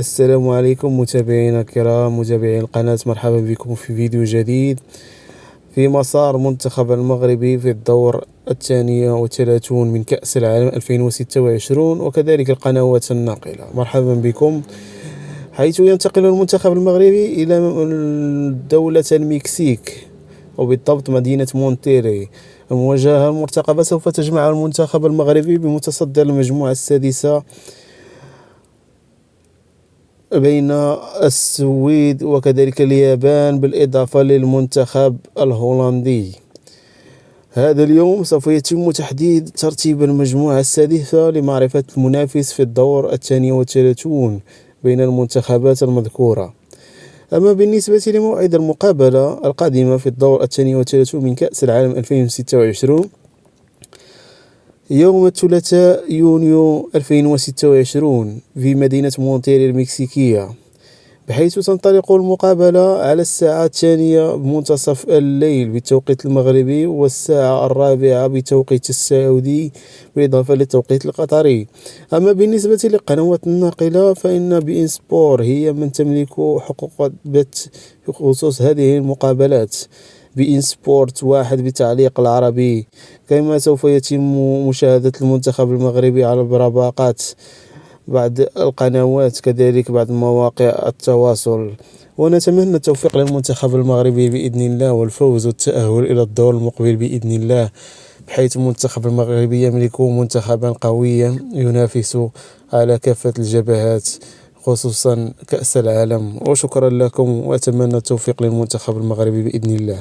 السلام عليكم متابعينا الكرام، متابعي القناة، مرحبا بكم في فيديو جديد. في مسار المنتخب المغربي في الدور 32 من كأس العالم 2026 وكذلك القنوات الناقلة، مرحبا بكم. حيث ينتقل المنتخب المغربي إلى دولة المكسيك، وبالضبط مدينة مونتيري. المواجهة المرتقبة سوف تجمع المنتخب المغربي بمتصدر المجموعة السادسة بين السويد وكذلك اليابان، بالإضافة للمنتخب الهولندي. هذا اليوم سوف يتم تحديد ترتيب المجموعة السادسة لمعرفة المنافس في الدور 32 بين المنتخبات المذكورة. أما بالنسبة لموعد المقابلة القادمة في الدور 32 من كأس العالم 2026، يوم الثلاثاء يونيو 2026 في مدينة مونتيري المكسيكية، بحيث تنطلق المقابلة على الساعة 2 بمنتصف الليل بالتوقيت المغربي والساعة 4 بتوقيت السعودي، بالإضافة للتوقيت القطري. أما بالنسبة للقنوات الناقلة فإن بإن سبور هي من تملك حقوق البث بخصوص هذه المقابلات. بإن سبورت 1 بالتعليق العربي، كما سوف يتم مشاهدة المنتخب المغربي على البراباقات بعض القنوات، كذلك بعض مواقع التواصل. ونتمنى التوفيق للمنتخب المغربي بإذن الله والفوز والتأهل إلى الدور المقبل بإذن الله، بحيث المنتخب المغربي يملك منتخبا قويا ينافس على كافة الجبهات خصوصا كأس العالم. وشكرا لكم وأتمنى التوفيق للمنتخب المغربي بإذن الله.